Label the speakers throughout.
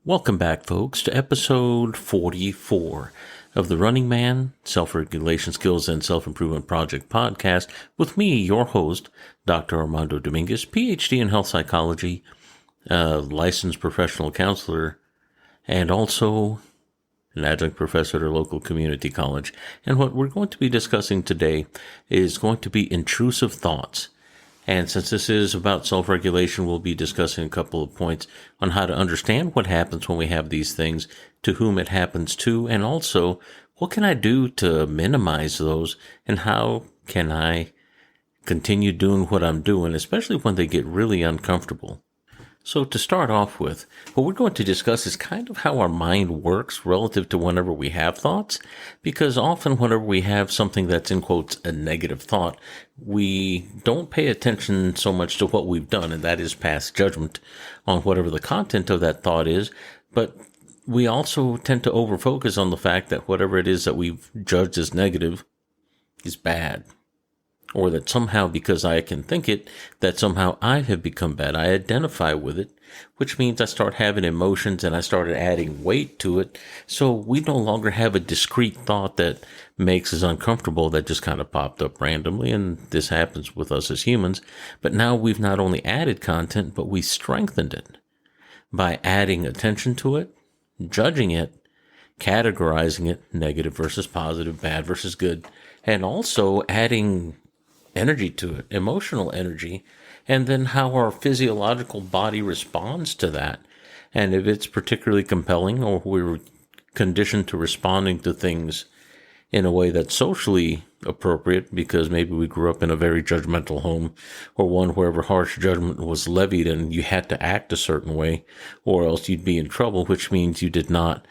Speaker 1: Welcome back, folks, to episode 44 of the Running Man Self-Regulation Skills and Self-Improvement Project podcast with me, your host, Dr. Armando Dominguez, PhD in health psychology, licensed professional counselor, and also an adjunct professor at a local community college. And what we're going to be discussing today is going to be intrusive thoughts. And since this is about self-regulation, we'll be discussing a couple of points on how to understand what happens when we have these things, to whom it happens to, and also what can I do to minimize those, and how can I continue doing what I'm doing, especially when they get really uncomfortable. So to start off with, what we're going to discuss is kind of how our mind works relative to whenever we have thoughts, because often whenever we have something that's in quotes a negative thought, we don't pay attention so much to what we've done, and that is pass judgment on whatever the content of that thought is, but we also tend to overfocus on the fact that whatever it is that we've judged as negative is bad. Or that somehow, because I can think it, that somehow I have become bad. I identify with it, which means I start having emotions and I started adding weight to it. So we no longer have a discrete thought that makes us uncomfortable that just kind of popped up randomly. And this happens with us as humans. But now we've not only added content, but we strengthened it by adding attention to it, judging it, categorizing it, negative versus positive, bad versus good, and also adding energy to it, emotional energy, and then how our physiological body responds to that. And if it's particularly compelling, or we're conditioned to responding to things in a way that's socially appropriate, because maybe we grew up in a very judgmental home, or one wherever harsh judgment was levied and you had to act a certain way, or else you'd be in trouble, which means you did not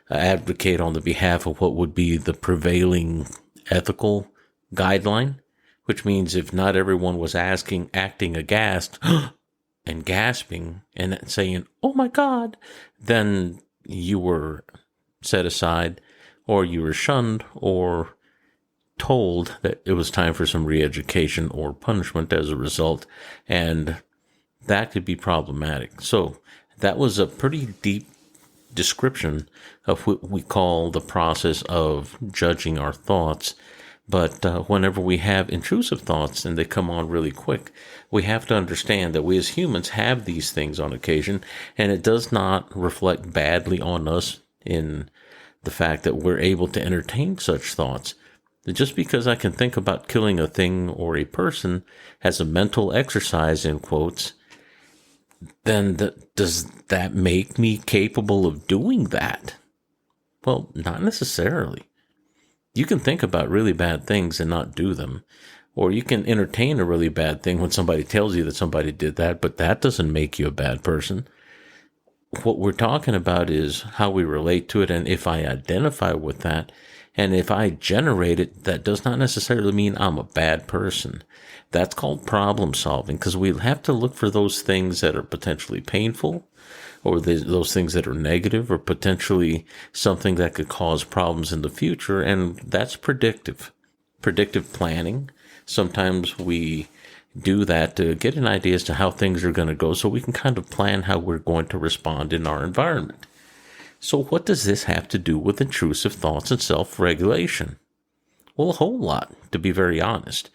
Speaker 1: advocate on the behalf of what would be the prevailing ethical guideline. Which means if not everyone was acting aghast and gasping and saying, "Oh my God," then you were set aside, or you were shunned, or told that it was time for some re-education or punishment as a result. And that could be problematic. So that was a pretty deep description of what we call the process of judging our thoughts. But whenever we have intrusive thoughts and they come on really quick, we have to understand that we as humans have these things on occasion, and it does not reflect badly on us in the fact that we're able to entertain such thoughts. Just because I can think about killing a thing or a person as a mental exercise, in quotes, then does that make me capable of doing that? Well, not necessarily. You can think about really bad things and not do them. Or you can entertain a really bad thing when somebody tells you that somebody did that, but that doesn't make you a bad person. What we're talking about is how we relate to it, and if I identify with that, and if I generate it, that does not necessarily mean I'm a bad person. That's called problem solving, because we have to look for those things that are potentially painful, or those things that are negative, or potentially something that could cause problems in the future, and that's predictive planning. Sometimes we do that to get an idea as to how things are going to go, so we can kind of plan how we're going to respond in our environment. So what does this have to do with intrusive thoughts and self-regulation? Well, a whole lot, to be very honest.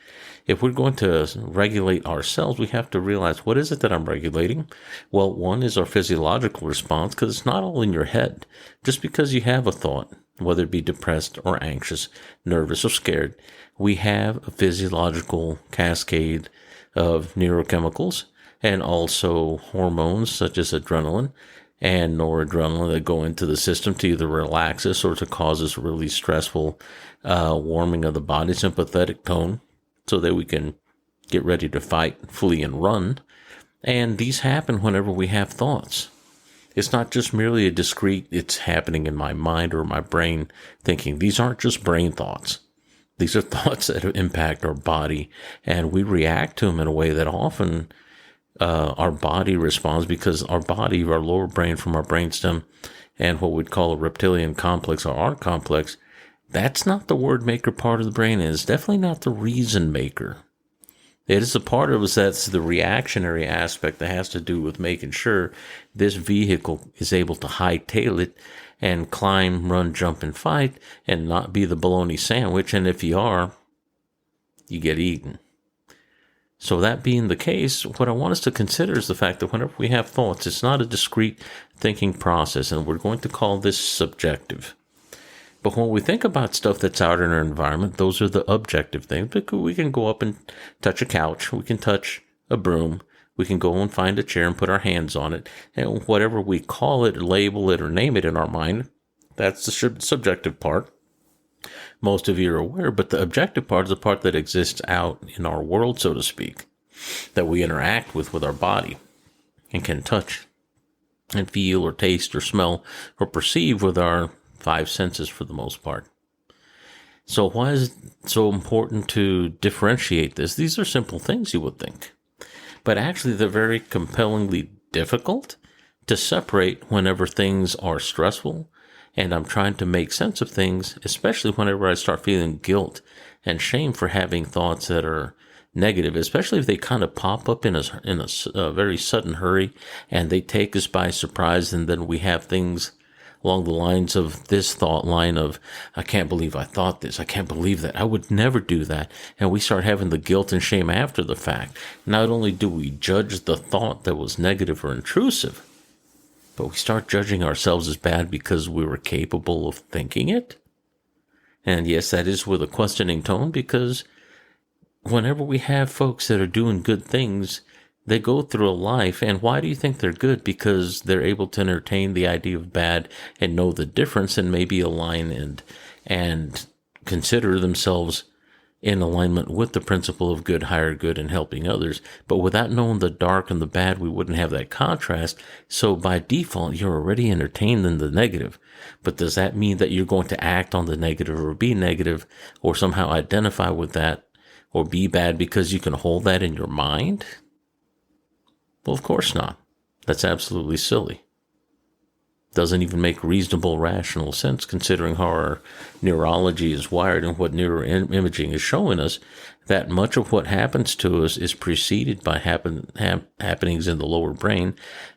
Speaker 1: If we're going to regulate ourselves, we have to realize, what is it that I'm regulating? Well, one is our physiological response, because it's not all in your head. Just because you have a thought, whether it be depressed or anxious, nervous or scared, we have a physiological cascade of neurochemicals and also hormones such as adrenaline and noradrenaline that go into the system to either relax us or to cause us really stressful warming of the body, sympathetic tone, so that we can get ready to fight, flee, and run. And these happen whenever we have thoughts. It's not just merely a discrete, it's happening in my mind or my brain thinking. These aren't just brain thoughts. These are thoughts that impact our body, and we react to them in a way that often our body responds, because our body, our lower brain from our brainstem, and what we'd call a reptilian complex or our complex, that's not the word maker part of the brain, and it's definitely not the reason maker. It is a part of us that's the reactionary aspect that has to do with making sure this vehicle is able to hightail it and climb, run, jump, and fight and not be the bologna sandwich. And if you are, you get eaten. So that being the case, what I want us to consider is the fact that whenever we have thoughts, it's not a discrete thinking process, and we're going to call this subjective. But when we think about stuff that's out in our environment, those are the objective things. We can go up and touch a couch. We can touch a broom. We can go and find a chair and put our hands on it. And whatever we call it, label it, or name it in our mind, that's the subjective part. Most of you are aware, but the objective part is the part that exists out in our world, so to speak, that we interact with our body and can touch and feel or taste or smell or perceive with our 5 senses for the most part. So why is it so important to differentiate this? These are simple things, you would think, but actually they're very compellingly difficult to separate whenever things are stressful and I'm trying to make sense of things, especially whenever I start feeling guilt and shame for having thoughts that are negative, especially if they kind of pop up in a very sudden hurry and they take us by surprise, and then we have things along the lines of this thought line of, I can't believe I thought this. I can't believe that. I would never do that. And we start having the guilt and shame after the fact. Not only do we judge the thought that was negative or intrusive, but we start judging ourselves as bad because we were capable of thinking it. And yes, that is with a questioning tone, because whenever we have folks that are doing good things, they go through a life, and why do you think they're good? Because they're able to entertain the idea of bad and know the difference and maybe align and consider themselves in alignment with the principle of good, higher good, and helping others. But without knowing the dark and the bad, we wouldn't have that contrast. So by default, you're already entertained in the negative. But does that mean that you're going to act on the negative or be negative or somehow identify with that or be bad because you can hold that in your mind? Well, of course not. That's absolutely silly. Doesn't even make reasonable, rational sense considering how our neurology is wired and what neuroimaging is showing us, that much of what happens to us is preceded by happenings in the lower brain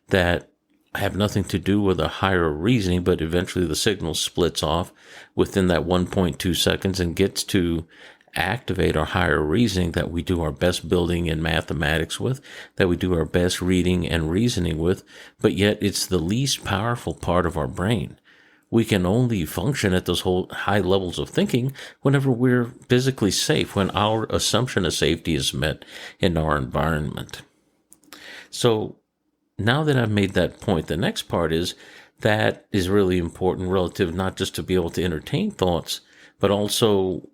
Speaker 1: that have nothing to do with a higher reasoning, but eventually the signal splits off within that 1.2 seconds and gets to activate our higher reasoning that we do our best building in mathematics with, that we do our best reading and reasoning with, but yet it's the least powerful part of our brain. We can only function at those whole high levels of thinking whenever we're physically safe, when our assumption of safety is met in our environment. So now that I've made that point, the next part is that is really important relative not just to be able to entertain thoughts, but also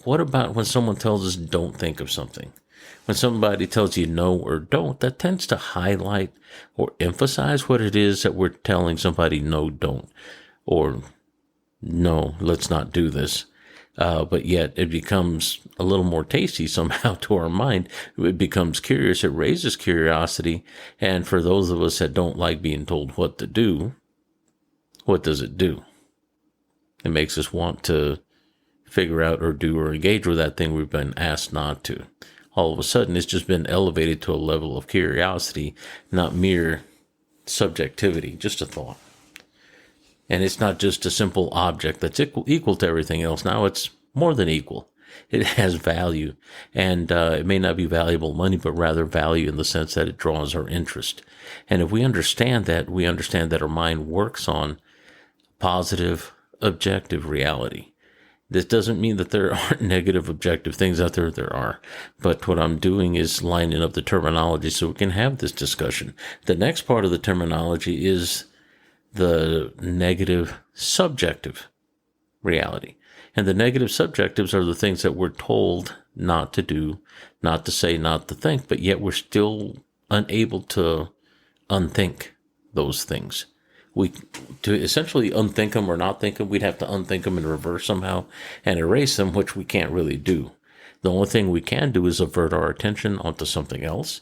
Speaker 1: what about when someone tells us don't think of something? When somebody tells you no or don't, that tends to highlight or emphasize what it is that we're telling somebody no, don't, or no, let's not do this. But yet it becomes a little more tasty somehow to our mind. It becomes curious. It raises curiosity. And for those of us that don't like being told what to do, what does it do? It makes us want to figure out or do or engage with that thing we've been asked not to. All of a sudden, it's just been elevated to a level of curiosity, not mere subjectivity, just a thought. And it's not just a simple object that's equal to everything else. Now it's more than equal. It has value, and it may not be valuable money, but rather value in the sense that it draws our interest. And if we understand that our mind works on positive, objective reality. This doesn't mean that there aren't negative, objective things out there. There are. But what I'm doing is lining up the terminology so we can have this discussion. The next part of the terminology is the negative, subjective reality. And the negative subjectives are the things that we're told not to do, not to say, not to think, but yet we're still unable to unthink those things. To essentially unthink them or not think them, we'd have to unthink them in reverse somehow and erase them, which we can't really do. The only thing we can do is avert our attention onto something else.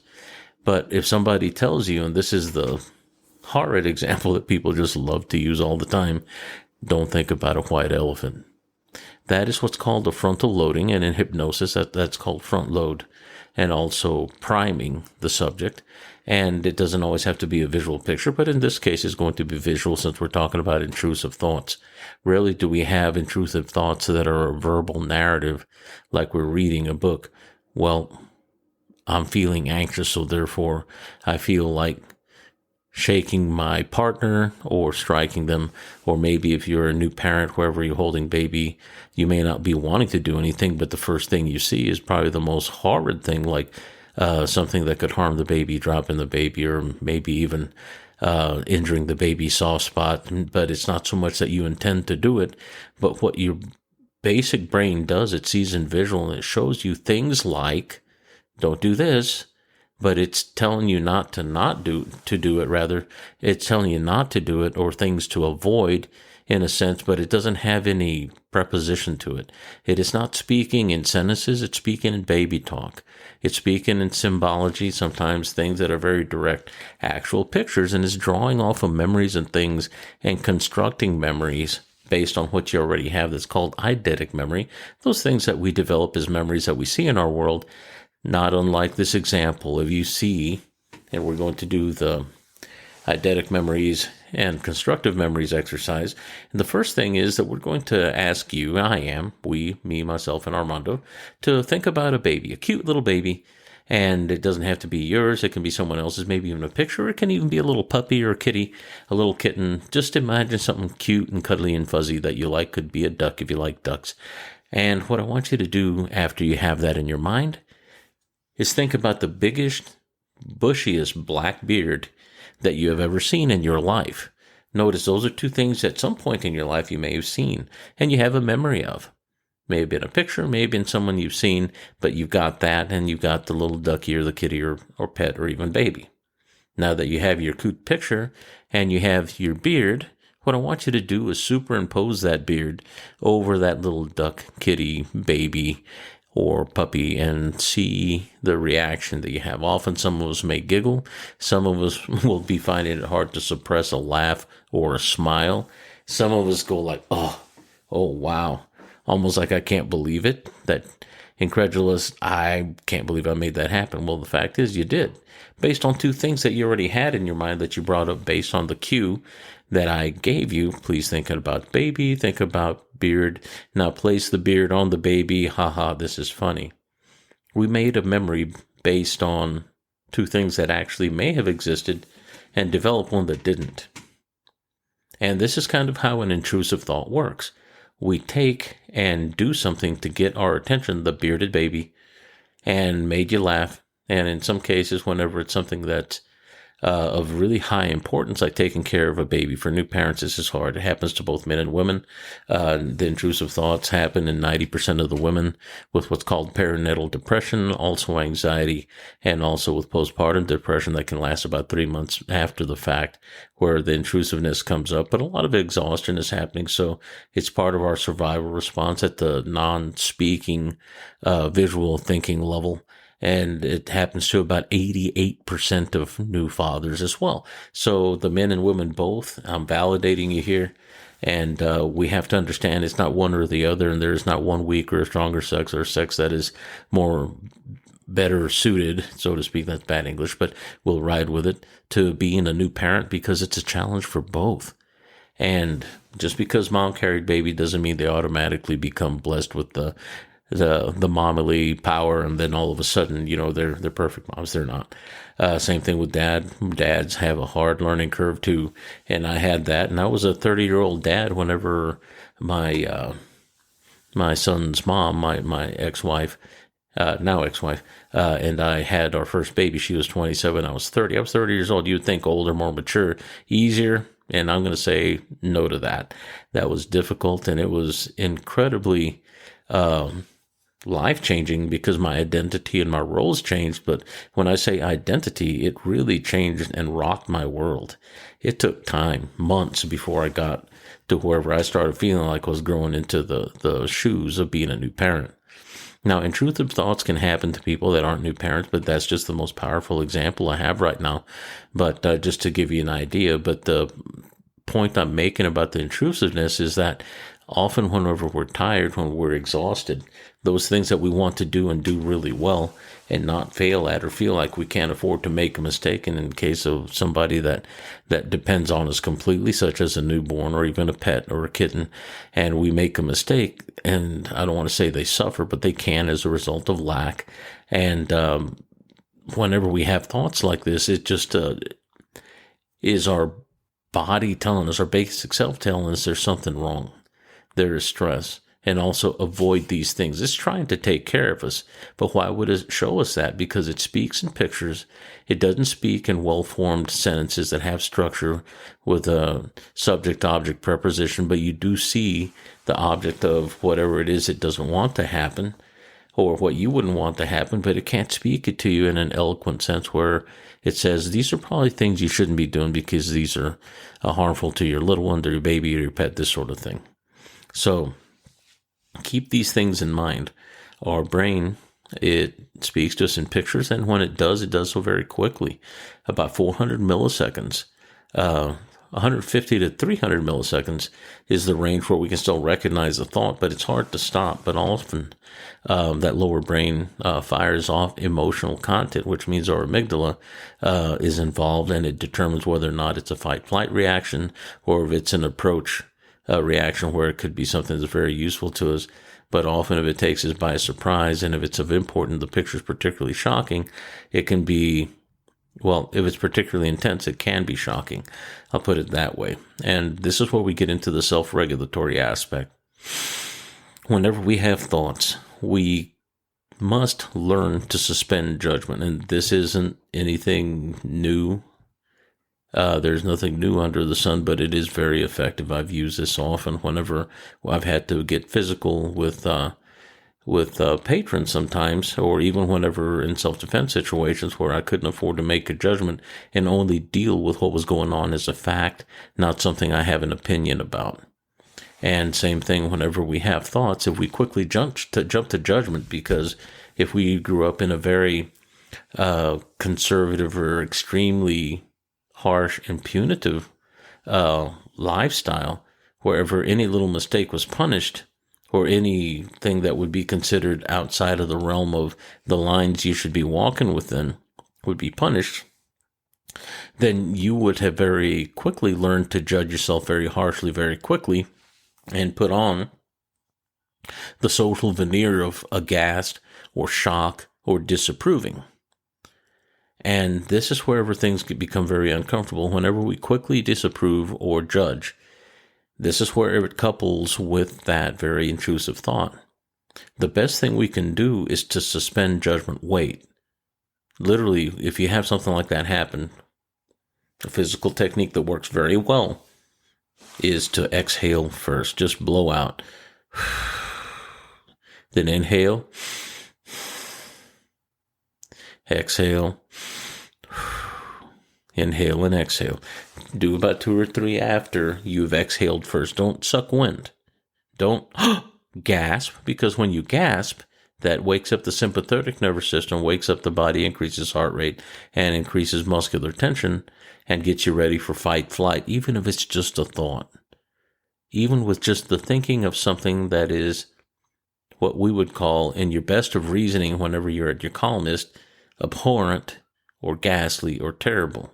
Speaker 1: But if somebody tells you, and this is the horrid example that people just love to use all the time, don't think about a white elephant. That is what's called a frontal loading, and in hypnosis, that's called front load. and also priming the subject. And it doesn't always have to be a visual picture, but in this case, it's going to be visual since we're talking about intrusive thoughts. Rarely do we have intrusive thoughts that are a verbal narrative, like we're reading a book. Well, I'm feeling anxious, so therefore I feel like shaking my partner or striking them. Or maybe if you're a new parent, wherever you're holding baby, you may not be wanting to do anything, but the first thing you see is probably the most horrid thing, like something that could harm the baby, dropping the baby, or maybe even injuring the baby's soft spot. But it's not so much that you intend to do it, but what your basic brain does, it sees in visual, and it shows you things like, don't do this, but it's telling you to do it. Rather, it's telling you not to do it, or things to avoid in a sense, but it doesn't have any preposition to it. It is not speaking in sentences. It's speaking in baby talk. It's speaking in symbology, sometimes things that are very direct, actual pictures, and it's drawing off of memories and things and constructing memories based on what you already have. That's called eidetic memory. Those things that we develop as memories that we see in our world. Not unlike this example, if you see, and we're going to do the eidetic memories and constructive memories exercise. And the first thing is that we're going to ask you, me, myself, and Armando, to think about a baby, a cute little baby. And it doesn't have to be yours. It can be someone else's, maybe even a picture. It can even be a little puppy or a kitty, a little kitten. Just imagine something cute and cuddly and fuzzy that you like. Could be a duck if you like ducks. And what I want you to do after you have that in your mind is think about the biggest, bushiest black beard that you have ever seen in your life. Notice those are two things at some point in your life you may have seen and you have a memory of. May have been a picture, may have been someone you've seen, but you've got that and you've got the little ducky or the kitty or pet or even baby. Now that you have your cute picture and you have your beard, what I want you to do is superimpose that beard over that little duck, kitty, baby, or puppy and see the reaction that you have. Often some of us may giggle. Some of us will be finding it hard to suppress a laugh or a smile. Some of us go like, oh, wow. Almost like I can't believe it. That incredulous, I can't believe I made that happen. Well, the fact is you did. Based on two things that you already had in your mind that you brought up based on the cue that I gave you. Please think about baby, think about beard. Now place the beard on the baby. Haha, this is funny. We made a memory based on two things that actually may have existed and developed one that didn't. And this is kind of how an intrusive thought works. We take and do something to get our attention, the bearded baby, and made you laugh. And in some cases, whenever it's something that's of really high importance, like taking care of a baby. For new parents, this is hard. It happens to both men and women. The intrusive thoughts happen in 90% of the women with what's called perinatal depression, also anxiety, and also with postpartum depression that can last about 3 months after the fact, where the intrusiveness comes up. But a lot of exhaustion is happening, so it's part of our survival response at the non-speaking, visual thinking level. And it happens to about 88% of new fathers as well. So the men and women both, I'm validating you here. And we have to understand it's not one or the other. And there's not one weaker or stronger sex or sex that is more better suited, so to speak. That's bad English, but we'll ride with it, to being a new parent, because it's a challenge for both. And just because mom carried baby doesn't mean they automatically become blessed with the mommy power, and then all of a sudden, they're perfect moms. They're not. Same thing with dad. Dads have a hard learning curve too, and I had that. And I was a 30-year-old dad whenever my son's mom, my ex-wife, now ex-wife, and I had our first baby. She was 27. I was 30. I was 30 years old. You'd think older, more mature, easier. And I'm going to say no to that. That was difficult, and it was incredibly life-changing because my identity and my roles changed. But when I say identity, it really changed and rocked my world. It took time, months, before I got to wherever I started feeling like I was growing into the shoes of being a new parent. Now, intrusive thoughts can happen to people that aren't new parents, but that's just the most powerful example I have right now. But just to give you an idea, but the point I'm making about the intrusiveness is that Often whenever we're tired, when we're exhausted, those things that we want to do and do really well and not fail at or feel like we can't afford to make a mistake. And in the case of somebody that depends on us completely, such as a newborn or even a pet or a kitten, and we make a mistake, and I don't want to say they suffer, but they can as a result of lack. And whenever we have thoughts like this, it just is our body telling us, our basic self telling us there's something wrong. There is stress, and also avoid these things. It's trying to take care of us. But why would it show us that? Because it speaks in pictures. It doesn't speak in well-formed sentences that have structure with a subject-object preposition, but you do see the object of whatever it is it doesn't want to happen, or what you wouldn't want to happen, but it can't speak it to you in an eloquent sense where it says, these are probably things you shouldn't be doing because these are harmful to your little one, or your baby, or your pet, this sort of thing. So keep these things in mind. Our brain, it speaks to us in pictures, and when it does so very quickly. About 400 milliseconds, 150 to 300 milliseconds is the range where we can still recognize the thought, but it's hard to stop. But often that lower brain fires off emotional content, which means our amygdala is involved, and it determines whether or not it's a fight-flight reaction or if it's an approach reaction where it could be something that's very useful to us. But often if it takes us by surprise, and if it's of importance, the picture is particularly shocking, it can be, well, if it's particularly intense, it can be shocking. I'll put it that way. And this is where we get into the self-regulatory aspect. Whenever we have thoughts, we must learn to suspend judgment. And this isn't anything new. There's nothing new under the sun, but it is very effective. I've used this often whenever I've had to get physical with patrons sometimes, or even whenever in self-defense situations where I couldn't afford to make a judgment and only deal with what was going on as a fact, not something I have an opinion about. And same thing whenever we have thoughts, if we quickly jump to judgment, because if we grew up in a very conservative or extremely harsh and punitive lifestyle, wherever any little mistake was punished, or anything that would be considered outside of the realm of the lines you should be walking within would be punished, then you would have very quickly learned to judge yourself very harshly, very quickly, and put on the social veneer of aghast or shock or disapproving. And this is wherever things could become very uncomfortable. Whenever we quickly disapprove or judge, this is where it couples with that very intrusive thought. The best thing we can do is to suspend judgment. Wait. Literally, if you have something like that happen, a physical technique that works very well is to exhale first. Just blow out. Then inhale. Exhale. Inhale and exhale. Do about 2 or 3 after you've exhaled first. Don't suck wind. Don't gasp, because when you gasp, that wakes up the sympathetic nervous system, wakes up the body, increases heart rate, and increases muscular tension, and gets you ready for fight, flight, even if it's just a thought. Even with just the thinking of something that is what we would call, in your best of reasoning whenever you're at your calmest, abhorrent or ghastly or terrible.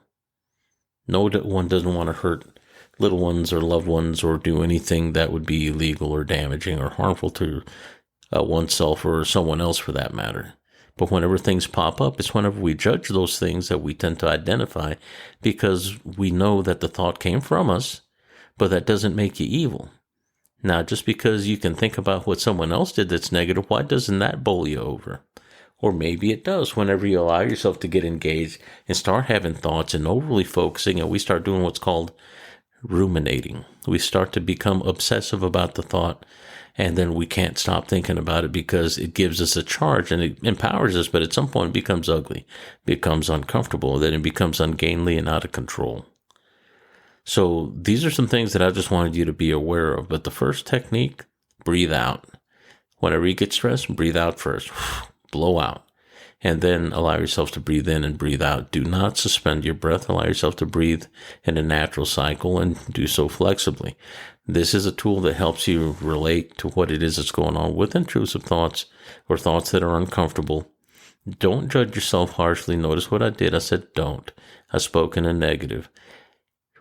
Speaker 1: No one doesn't want to hurt little ones or loved ones or do anything that would be illegal or damaging or harmful to oneself or someone else for that matter. But whenever things pop up, it's whenever we judge those things that we tend to identify, because we know that the thought came from us, but that doesn't make you evil. Now, just because you can think about what someone else did that's negative, why doesn't that bowl you over? Or maybe it does whenever you allow yourself to get engaged and start having thoughts and overly focusing, and we start doing what's called ruminating. We start to become obsessive about the thought, and then we can't stop thinking about it because it gives us a charge and it empowers us, but at some point it becomes ugly, becomes uncomfortable, then it becomes ungainly and out of control. So these are some things that I just wanted you to be aware of. But the first technique, breathe out. Whenever you get stressed, breathe out first. Blow out. and then allow yourself to breathe in and breathe out. Do not suspend your breath. Allow yourself to breathe in a natural cycle and do so flexibly. This is a tool that helps you relate to what it is that's going on with intrusive thoughts or thoughts that are uncomfortable. Don't judge yourself harshly. Notice what I did. I said don't. I spoke in a negative.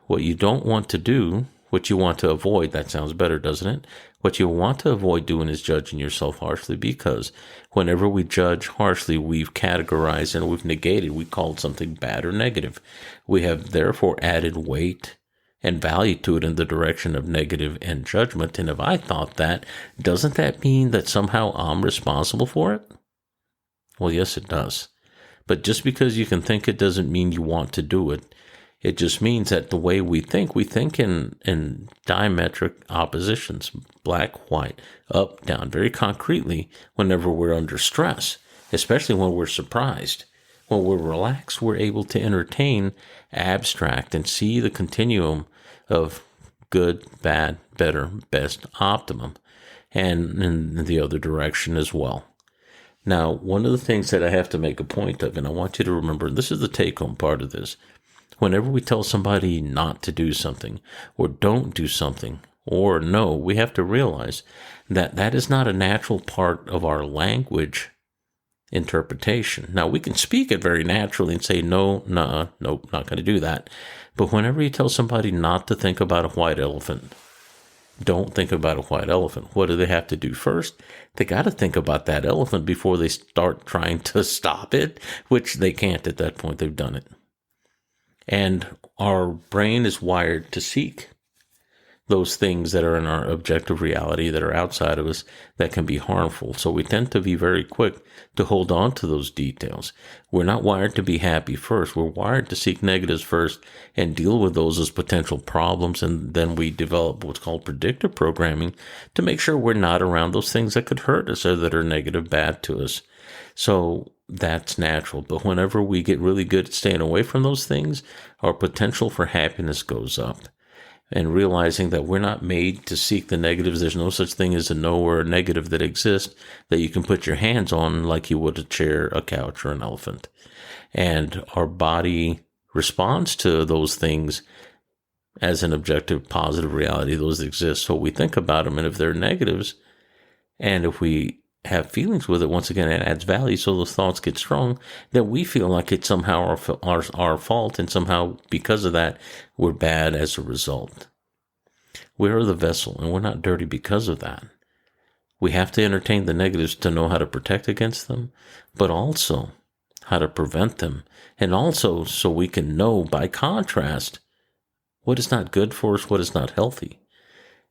Speaker 1: What you don't want to do, what you want to avoid, that sounds better, doesn't it? What you want to avoid doing is judging yourself harshly, because whenever we judge harshly, we've categorized and we've negated. We called something bad or negative. We have therefore added weight and value to it in the direction of negative and judgment. And if I thought that, doesn't that mean that somehow I'm responsible for it? Well, yes, it does. But just because you can think it doesn't mean you want to do it. It just means that the way we think in diametric oppositions, black, white, up, down, very concretely whenever we're under stress, especially when we're surprised. When we're relaxed, we're able to entertain abstract and see the continuum of good, bad, better, best, optimum, and in the other direction as well. Now, one of the things that I have to make a point of, and I want you to remember, and this is the take-home part of this, whenever we tell somebody not to do something, or don't do something, or no, we have to realize that that is not a natural part of our language interpretation. Now, we can speak it very naturally and say, no, nope, not going to do that. But whenever you tell somebody not to think about a white elephant, don't think about a white elephant. What do they have to do first? They got to think about that elephant before they start trying to stop it, which they can't at that point. They've done it. And our brain is wired to seek those things that are in our objective reality that are outside of us that can be harmful. So we tend to be very quick to hold on to those details. We're not wired to be happy first. We're wired to seek negatives first and deal with those as potential problems. And then we develop what's called predictive programming to make sure we're not around those things that could hurt us or that are negative, bad to us. So that's natural. But whenever we get really good at staying away from those things, our potential for happiness goes up. And realizing that we're not made to seek the negatives. There's no such thing as a no or a negative that exists that you can put your hands on like you would a chair, a couch, or an elephant. And our body responds to those things as an objective, positive reality. Those exist. So we think about them. And if they're negatives, and if we have feelings with it, once again, it adds value. So those thoughts get strong, then we feel like it's somehow our fault. And somehow because of that, we're bad as a result. We are the vessel and we're not dirty because of that. We have to entertain the negatives to know how to protect against them, but also how to prevent them. And also so we can know by contrast what is not good for us, what is not healthy.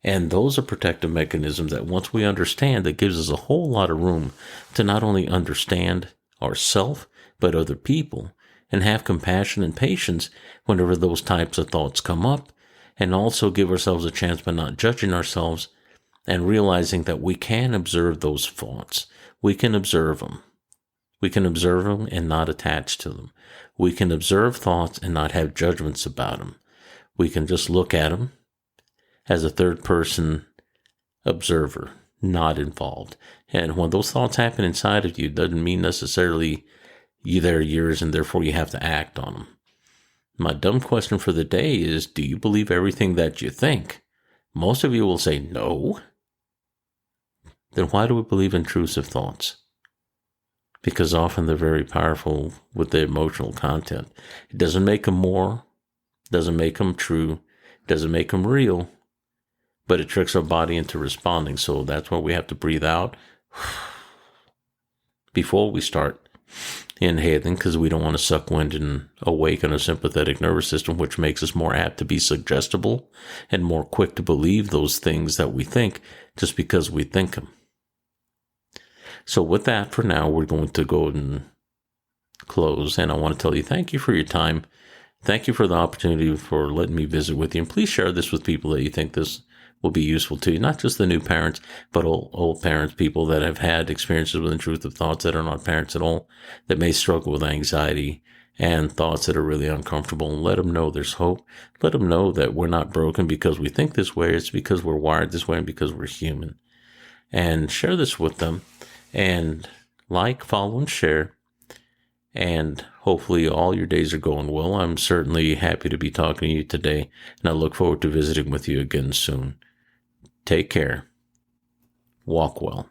Speaker 1: And those are protective mechanisms that once we understand, that gives us a whole lot of room to not only understand ourselves, but other people, and have compassion and patience whenever those types of thoughts come up, and also give ourselves a chance by not judging ourselves and realizing that we can observe those thoughts. We can observe them. We can observe them and not attach to them. We can observe thoughts and not have judgments about them. We can just look at them as a third-person observer, not involved. And when those thoughts happen inside of you, doesn't mean necessarily they're yours and therefore you have to act on them. My dumb question for the day is, do you believe everything that you think? Most of you will say no. Then why do we believe intrusive thoughts? Because often they're very powerful with the emotional content. It doesn't make them more, doesn't make them true, doesn't make them real, but it tricks our body into responding. So that's why we have to breathe out before we start inhaling, because we don't want to suck wind and awaken our sympathetic nervous system, which makes us more apt to be suggestible and more quick to believe those things that we think just because we think them. So with that, for now, we're going to go and close. And I want to tell you thank you for your time. Thank you for the opportunity for letting me visit with you. And please share this with people that you think this will be useful to you, not just the new parents, but old parents, people that have had experiences with intrusive thoughts that are not parents at all, that may struggle with anxiety and thoughts that are really uncomfortable. And let them know there's hope. Let them know that we're not broken because we think this way. It's because we're wired this way and because we're human. And share this with them. And like, follow, and share. and hopefully all your days are going well. I'm certainly happy to be talking to you today, and I look forward to visiting with you again soon. Take care. Walk well.